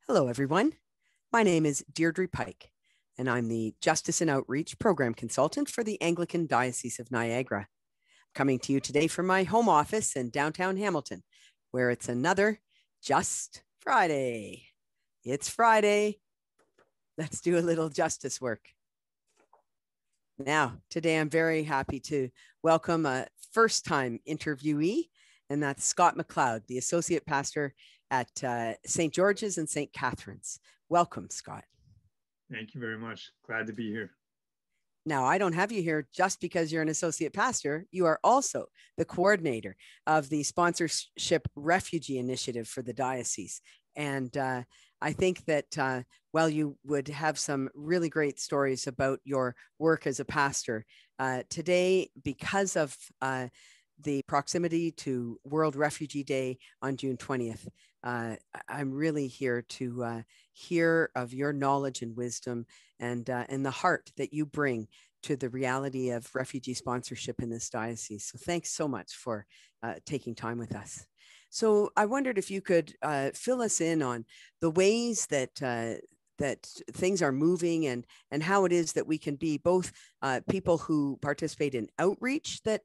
Hello, everyone. My name is Deirdre Pike, and I'm the Justice and Outreach Program Consultant for the Anglican Diocese of Niagara. Coming to you today from my home office in downtown Hamilton, where it's another Just Friday. It's Friday. Let's do a little justice work. Now, today I'm very happy to welcome a first-time interviewee, and that's Scott McLeod, the Associate Pastor at St. George's and St. Catherine's. Welcome, Scott. Thank you very much. Glad to be here. Now, I don't have you here just because you're an associate pastor. You are also the coordinator of the sponsorship Refugee initiative for the diocese. And I think that while you would have some really great stories about your work as a pastor, today, because of the proximity to World Refugee Day on June 20th, I'm really here to hear of your knowledge and wisdom and the heart that you bring to the reality of refugee sponsorship in this diocese. So thanks so much for taking time with us. So I wondered if you could fill us in on the ways that that things are moving and how it is that we can be both people who participate in outreach that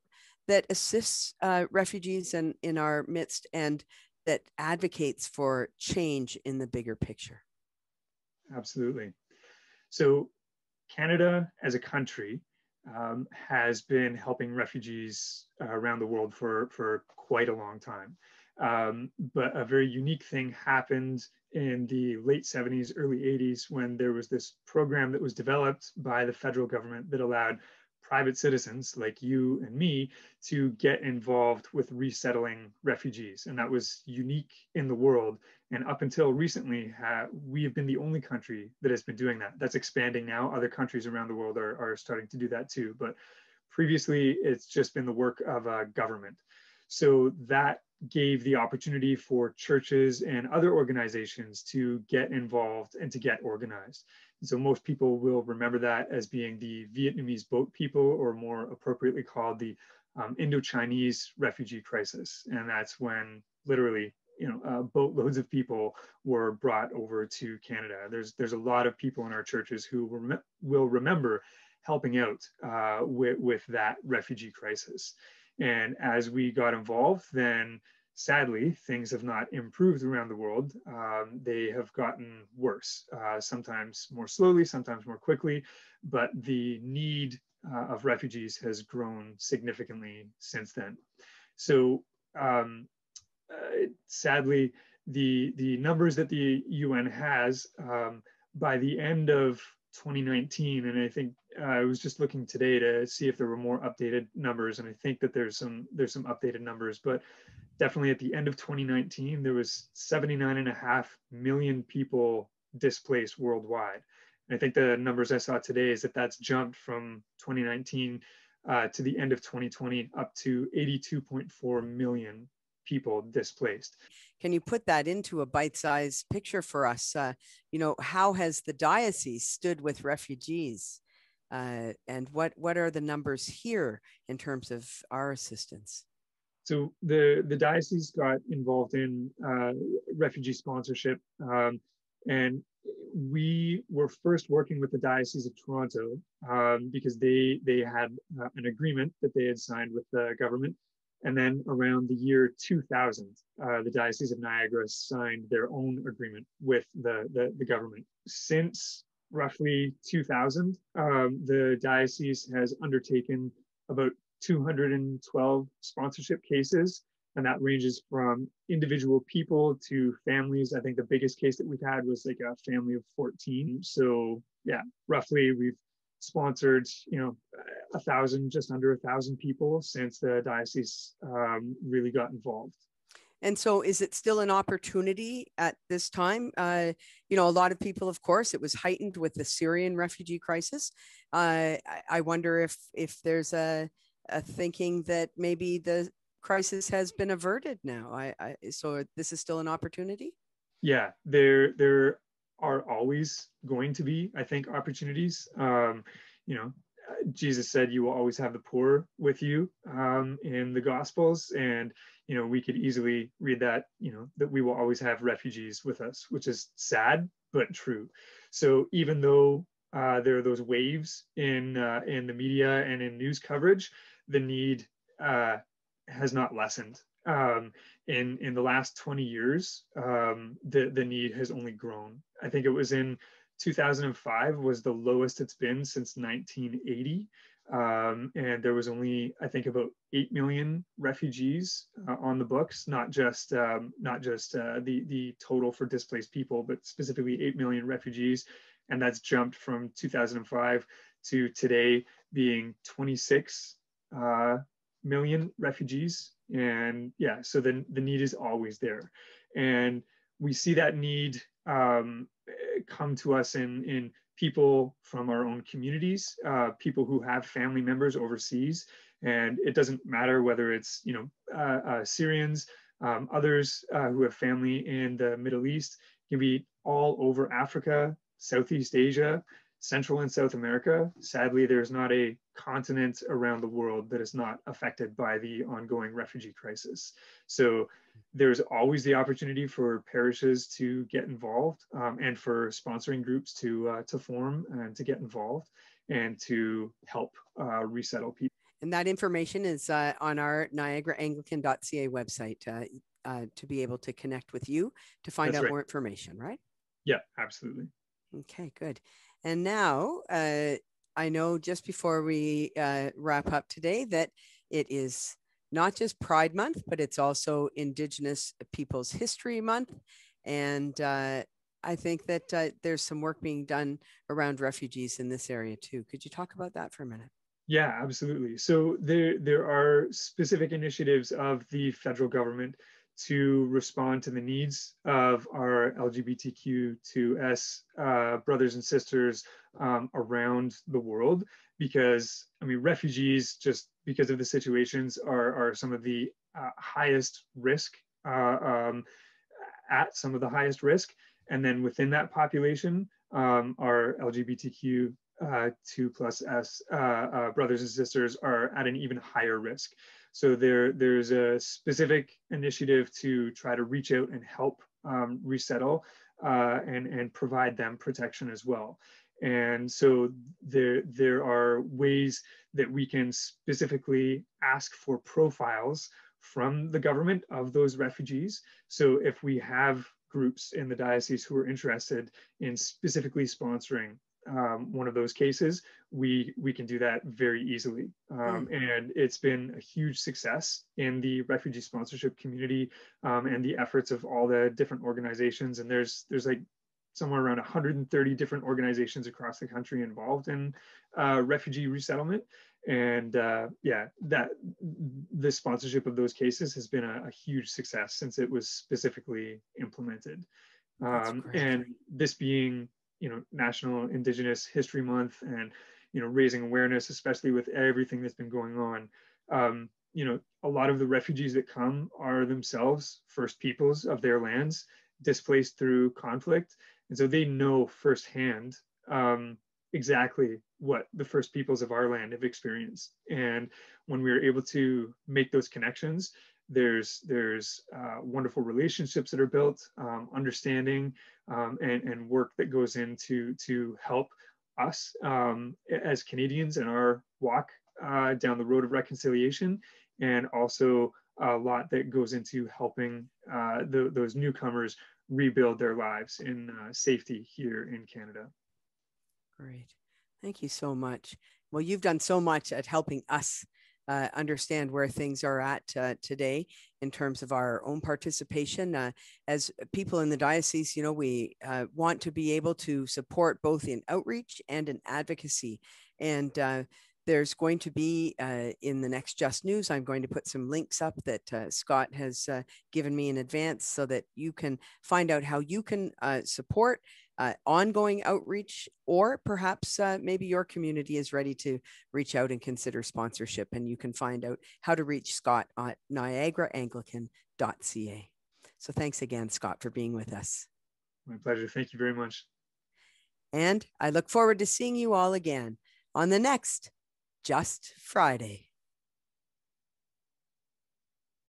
assists refugees in our midst and that advocates for change in the bigger picture. Absolutely. So Canada as a country has been helping refugees around the world for quite a long time. But a very unique thing happened in the late 70s, early 80s, when there was this program that was developed by the federal government that allowed private citizens like you and me to get involved with resettling refugees. And that was unique in the world. And up until recently, we have been the only country that has been doing that. That's expanding now. Other countries around the world are starting to do that too. But previously, it's just been the work of a government. So that gave the opportunity for churches and other organizations to get involved and to get organized. So most people will remember that as being the Vietnamese boat people, or more appropriately called the Indo-Chinese refugee crisis. And that's when literally, boatloads of people were brought over to Canada. There's a lot of people in our churches who will remember helping out with that refugee crisis. And as we got involved, then sadly, things have not improved around the world. They have gotten worse, sometimes more slowly, sometimes more quickly, but the need of refugees has grown significantly since then. So sadly, the numbers that the UN has by the end of 2019, and I think I was just looking today to see if there were more updated numbers, and I think that there's some updated numbers, but definitely at the end of 2019, there was 79.5 million people displaced worldwide. And I think the numbers I saw today is that that's jumped from 2019 to the end of 2020 up to 82.4 million people displaced. Can you put that into a bite-sized picture for us? How has the diocese stood with refugees? And what are the numbers here in terms of our assistance? So the diocese got involved in refugee sponsorship, and we were first working with the Diocese of Toronto because they had an agreement that they had signed with the government. And then around the year 2000, the Diocese of Niagara signed their own agreement with the government. Since roughly 2000, the diocese has undertaken about 212 sponsorship cases, and that ranges from individual people to families. I think the biggest case that we've had was like a family of 14. So yeah, roughly we've sponsored, 1,000, just under 1,000 people since the diocese really got involved. And so is it still an opportunity at this time? A lot of people, of course, it was heightened with the Syrian refugee crisis. I wonder if there's a thinking that maybe the crisis has been averted now. So this is still an opportunity? Yeah, there are always going to be, I think, opportunities. Jesus said, "You will always have the poor with you," in the Gospels, and we could easily read that, that we will always have refugees with us, which is sad but true. So even though there are those waves in the media and in news coverage, the need has not lessened. In the last 20 years, the need has only grown. I think it was in 2005 was the lowest it's been since 1980. And there was only, I think, about 8 million refugees on the books, not just the total for displaced people, but specifically 8 million refugees. And that's jumped from 2005 to today being 26 million refugees. And yeah, so the need is always there. And we see that need come to us in people from our own communities, people who have family members overseas. And it doesn't matter whether it's, Syrians, others who have family in the Middle East, it can be all over Africa, Southeast Asia, Central and South America. Sadly, there's not a continent around the world that is not affected by the ongoing refugee crisis. So there's always the opportunity for parishes to get involved, and for sponsoring groups to form and to get involved and to help resettle people. And that information is on our niagaraanglican.ca website to be able to connect with you to find out more information, right? Yeah, absolutely. Okay, good. And now I know just before we wrap up today that it is not just Pride Month, but it's also Indigenous Peoples History Month. And I think that there's some work being done around refugees in this area too. Could you talk about that for a minute? Yeah, absolutely. So there are specific initiatives of the federal government to respond to the needs of our LGBTQ2S brothers and sisters around the world, because refugees, just because of the situations, are some of the highest risk, at some of the highest risk. And then within that population, our LGBTQ 2+S brothers and sisters are at an even higher risk. So there's a specific initiative to try to reach out and help resettle and provide them protection as well. And so there are ways that we can specifically ask for profiles from the government of those refugees. So if we have groups in the diocese who are interested in specifically sponsoring one of those cases, we can do that very easily. And it's been a huge success in the refugee sponsorship community, and the efforts of all the different organizations. And there's like somewhere around 130 different organizations across the country involved in refugee resettlement. And yeah, that the sponsorship of those cases has been a huge success since it was specifically implemented. And this being National Indigenous History Month, and raising awareness, especially with everything that's been going on. A lot of the refugees that come are themselves First Peoples of their lands, displaced through conflict, and so they know firsthand exactly what the First Peoples of our land have experienced. And when we are able to make those connections, there's wonderful relationships that are built, understanding, and work that goes into to help us as Canadians in our walk down the road of reconciliation, and also a lot that goes into helping those newcomers rebuild their lives in safety here in Canada. Great. Thank you so much. Well, you've done so much at helping us understand where things are at today in terms of our own participation. As people in the diocese, we want to be able to support both in outreach and in advocacy. And there's going to be in the next Just News, I'm going to put some links up that Scott has given me in advance so that you can find out how you can support ongoing outreach, or perhaps maybe your community is ready to reach out and consider sponsorship, and you can find out how to reach Scott at niagaraanglican.ca. So thanks again, Scott, for being with us. My pleasure. Thank you very much. And I look forward to seeing you all again on the next Just Friday.